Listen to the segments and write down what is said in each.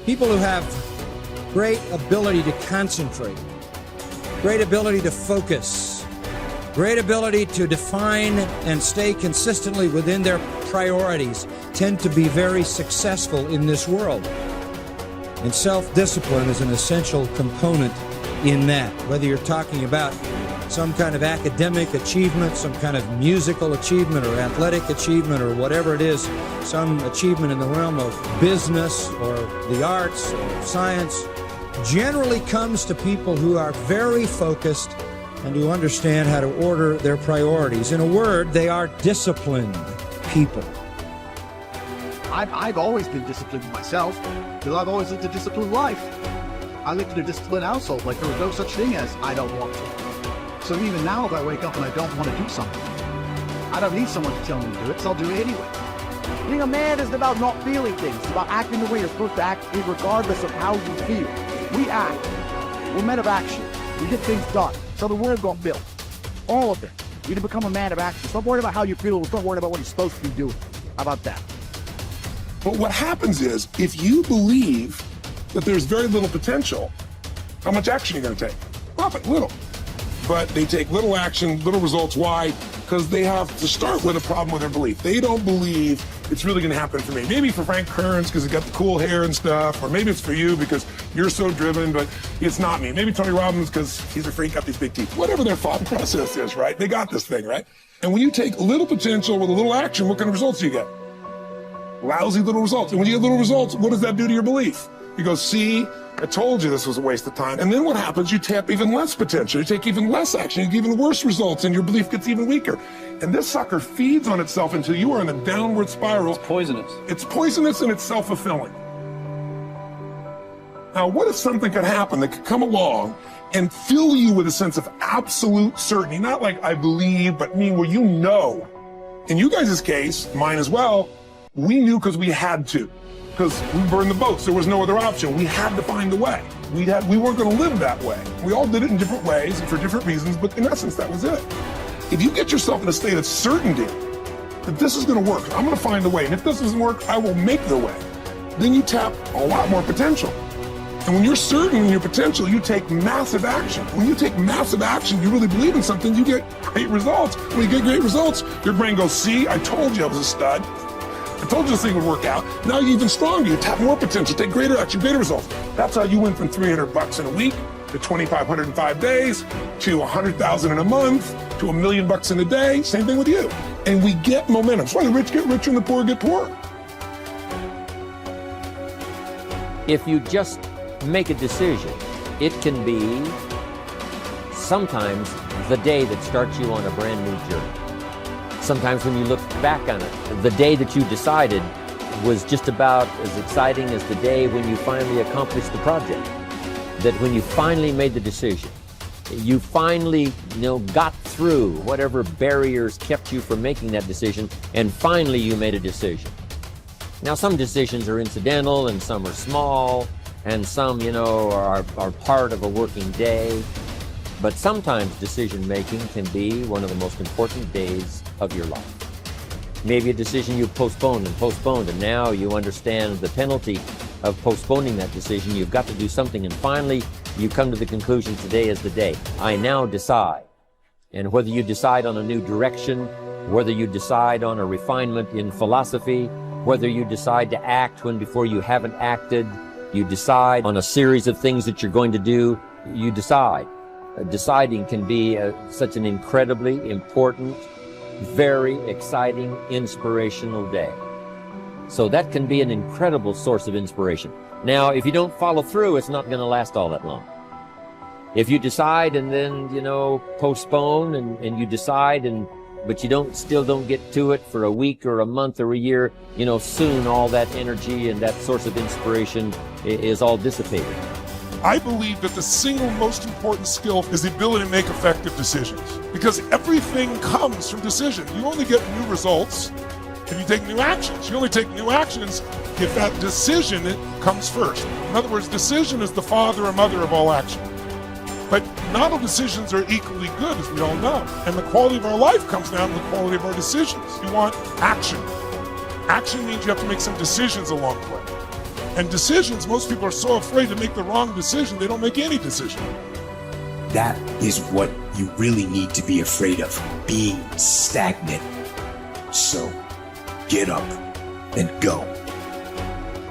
People who have great ability to concentrate, great ability to focus, great ability to define and stay consistently within their priorities tend to be very successful in this world. And self-discipline is an essential component in that. Whether you're talking about some kind of academic achievement, some kind of musical achievement or athletic achievement or whatever it is, some achievement in the realm of business or the arts or science, generally comes to people who are very focused and who understand how to order their priorities. In a word, they are disciplined people. I've always been disciplined myself, because I've always lived a disciplined life. I lived in a disciplined household, like there was no such thing as I don't want to. So even now, if I wake up and I don't want to do something, I don't need someone to tell me to do it, so I'll do it anyway. Being a man isn't about not feeling things. It's about acting the way you're supposed to act, regardless of how you feel. We act. We're men of action. We get things done. So the world got built. All of it. You need to become a man of action. Stop worrying about how you feel. Stop worrying about what you're supposed to be doing. How about that? But what happens is, if you believe that there's very little potential, how much action are you going to take? Nothing, little. But they take little action, little results. Why? Because they have to start with a problem with their belief. They don't believe it's really going to happen for me. Maybe for Frank Kearns because he got the cool hair and stuff, or maybe it's for you because you're so driven, but it's not me. Maybe Tony Robbins because he's a freak, got these big teeth. Whatever their thought process is, right? They got this thing, right? And when you take a little potential with a little action, what kind of results do you get? Lousy little results. And when you get little results, what does that do to your belief? You go, see, I told you this was a waste of time. And then what happens? You tap even less potential. You take even less action. You get even worse results, and your belief gets even weaker. And this sucker feeds on itself until you are in a downward spiral. It's poisonous. It's poisonous and it's self-fulfilling. Now, what if something could happen that could come along and fill you with a sense of absolute certainty? Not like I believe, but where you know. In you guys' case, mine as well, we knew because we had to. Because we burned the boats. There was no other option. We had to find a way. We weren't going to live that way. We all did it in different ways and for different reasons, but in essence, that was it. If you get yourself in a state of certainty that this is going to work, I'm going to find a way, and if this doesn't work, I will make the way, then you tap a lot more potential. And when you're certain in your potential, you take massive action. When you take massive action, you really believe in something, you get great results. When you get great results, your brain goes, see, I told you I was a stud. I told you this thing would work out. Now you're even stronger. You tap more potential, take greater action, greater results. That's how you went from $300 in a week to $2,500 in 5 days to $100,000 in a month to $1 million in a day. Same thing with you. And we get momentum. That's why the rich get richer and the poor get poorer. If you just make a decision, it can be sometimes the day that starts you on a brand new journey. Sometimes when you look back on it, the day that you decided was just about as exciting as the day when you finally accomplished the project. That when you finally made the decision, you finally got through whatever barriers kept you from making that decision, and finally you made a decision. Now some decisions are incidental and some are small, and some are part of a working day. But sometimes decision making can be one of the most important days of your life. Maybe a decision you postponed, and now you understand the penalty of postponing that decision. You've got to do something, and finally you come to the conclusion, today is the day. I now decide. And whether you decide on a new direction, whether you decide on a refinement in philosophy, whether you decide to act when before you haven't acted, you decide on a series of things that you're going to do, you decide. Deciding can be such an incredibly important, very exciting, inspirational day. So that can be an incredible source of inspiration. Now, if you don't follow through, it's not going to last all that long. If you decide and then, postpone and you decide but you still don't get to it for a week or a month or a year, soon all that energy and that source of inspiration is all dissipated. I believe that the single most important skill is the ability to make effective decisions, because everything comes from decision. You only get new results if you take new actions. You only take new actions if that decision comes first. In other words, decision is the father or mother of all action. But not all decisions are equally good, as we all know. And the quality of our life comes down to the quality of our decisions. You want action. Action means you have to make some decisions along the way. And decisions, most people are so afraid to make the wrong decision, they don't make any decision. That is what you really need to be afraid of, being stagnant. So, get up and go.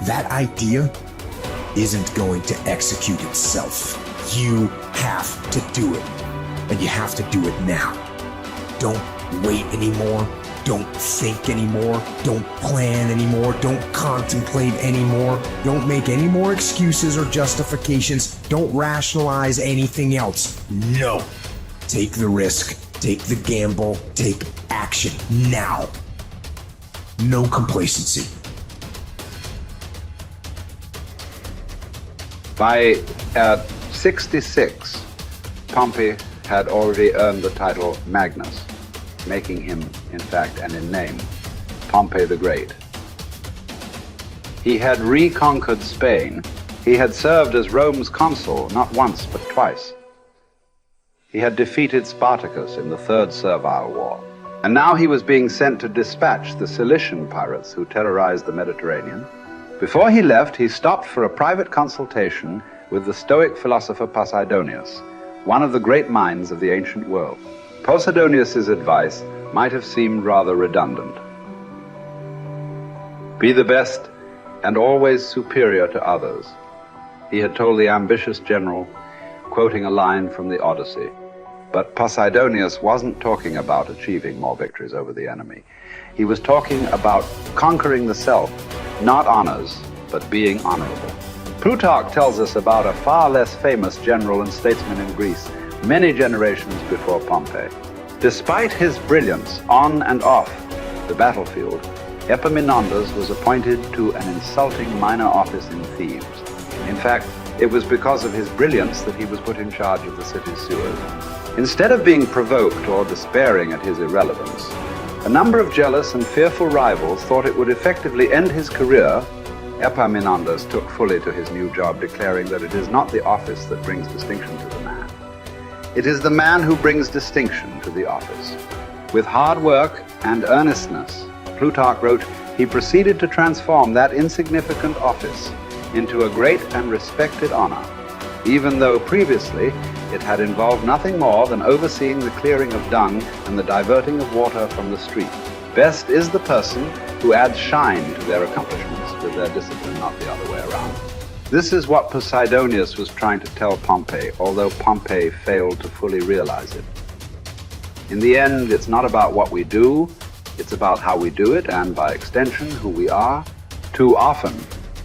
That idea isn't going to execute itself. You have to do it, and you have to do it now. Don't wait anymore. Don't think anymore. Don't plan anymore. Don't contemplate anymore. Don't make any more excuses or justifications. Don't rationalize anything else. No. Take the risk. Take the gamble. Take action now. No complacency. By 66, Pompey had already earned the title Magnus, making him, in fact, and in name, Pompey the Great. He had reconquered Spain. He had served as Rome's consul not once but twice. He had defeated Spartacus in the Third Servile War. And now he was being sent to dispatch the Cilician pirates who terrorized the Mediterranean. Before he left, he stopped for a private consultation with the Stoic philosopher Posidonius, one of the great minds of the ancient world. Posidonius' advice might have seemed rather redundant. Be the best and always superior to others, he had told the ambitious general, quoting a line from the Odyssey. But Posidonius wasn't talking about achieving more victories over the enemy. He was talking about conquering the self, not honors, but being honorable. Plutarch tells us about a far less famous general and statesman in Greece, many generations before Pompey. Despite his brilliance on and off the battlefield, Epaminondas was appointed to an insulting minor office in Thebes. In fact, it was because of his brilliance that he was put in charge of the city's sewers. Instead of being provoked or despairing at his irrelevance, a number of jealous and fearful rivals thought it would effectively end his career. Epaminondas took fully to his new job, declaring that it is not the office that brings distinction to the man. It is the man who brings distinction to the office. With hard work and earnestness, Plutarch wrote, he proceeded to transform that insignificant office into a great and respected honor, even though previously it had involved nothing more than overseeing the clearing of dung and the diverting of water from the street. Best is the person who adds shine to their accomplishments with their discipline, not the other way around. This is what Posidonius was trying to tell Pompey, although Pompey failed to fully realize it. In the end, it's not about what we do, it's about how we do it, and by extension, who we are. Too often,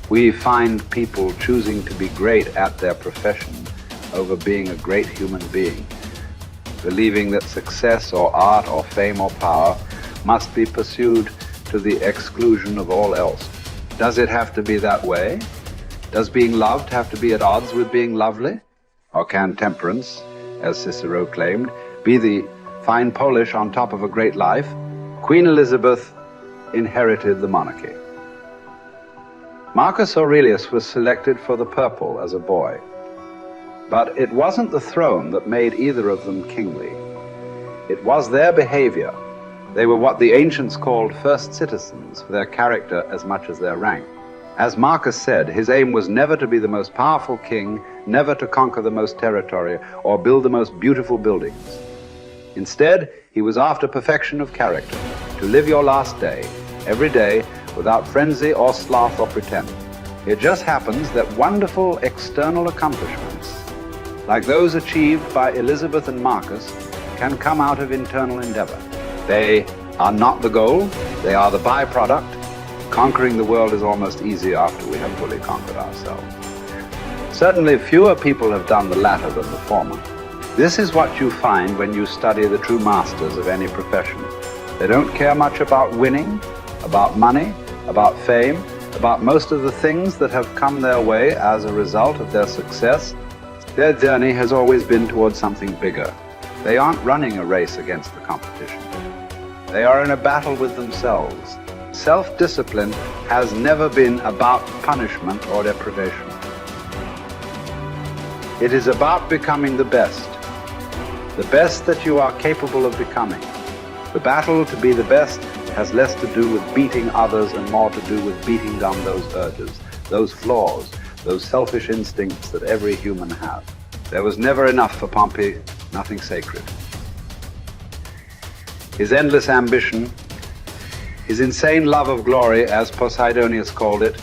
we find people choosing to be great at their profession over being a great human being, believing that success or art or fame or power must be pursued to the exclusion of all else. Does it have to be that way? Does being loved have to be at odds with being lovely? Or can temperance, as Cicero claimed, be the fine polish on top of a great life? Queen Elizabeth inherited the monarchy. Marcus Aurelius was selected for the purple as a boy. But it wasn't the throne that made either of them kingly. It was their behavior. They were what the ancients called first citizens, for their character as much as their rank. As Marcus said, his aim was never to be the most powerful king, never to conquer the most territory, or build the most beautiful buildings. Instead, he was after perfection of character, to live your last day, every day, without frenzy or sloth or pretense. It just happens that wonderful external accomplishments, like those achieved by Elizabeth and Marcus, can come out of internal endeavor. They are not the goal, they are the byproduct. Conquering the world is almost easy after we have fully conquered ourselves. Certainly fewer people have done the latter than the former. This is what you find when you study the true masters of any profession. They don't care much about winning, about money, about fame, about most of the things that have come their way as a result of their success. Their journey has always been towards something bigger. They aren't running a race against the competition. They are in a battle with themselves. Self-discipline has never been about punishment or deprivation. It is about becoming the best that you are capable of becoming. The battle to be the best has less to do with beating others and more to do with beating down those urges. those flaws, those selfish instincts that every human has. There was never enough for Pompey, nothing sacred. His endless ambition, his insane love of glory, as Posidonius called it,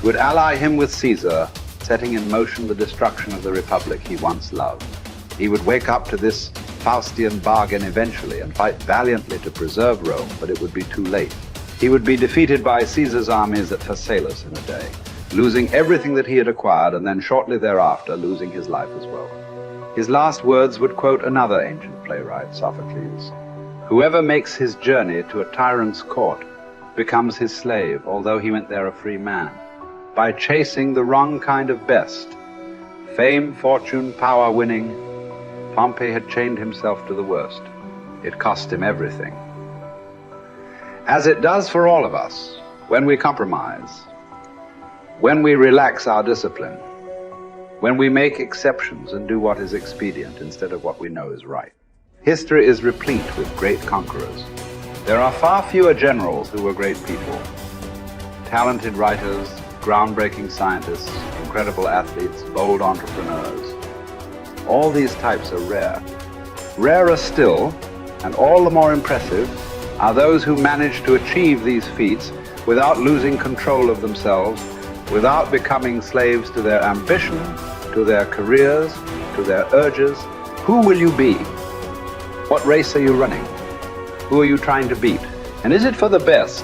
would ally him with Caesar, setting in motion the destruction of the republic he once loved. He would wake up to this Faustian bargain eventually and fight valiantly to preserve Rome, but it would be too late. He would be defeated by Caesar's armies at Pharsalus in a day, losing everything that he had acquired, and then shortly thereafter losing his life as well. His last words would quote another ancient playwright, Sophocles: "Whoever makes his journey to a tyrant's court becomes his slave, although he went there a free man. By chasing the wrong kind of best, fame, fortune, power winning, Pompey had chained himself to the worst. It cost him everything." As it does for all of us, when we compromise, when we relax our discipline, when we make exceptions and do what is expedient instead of what we know is right. History is replete with great conquerors. There are far fewer generals who were great people. Talented writers, groundbreaking scientists, incredible athletes, bold entrepreneurs. All these types are rare. Rarer still, and all the more impressive, are those who manage to achieve these feats without losing control of themselves, without becoming slaves to their ambition, to their careers, to their urges. Who will you be? What race are you running? Who are you trying to beat? And is it for the best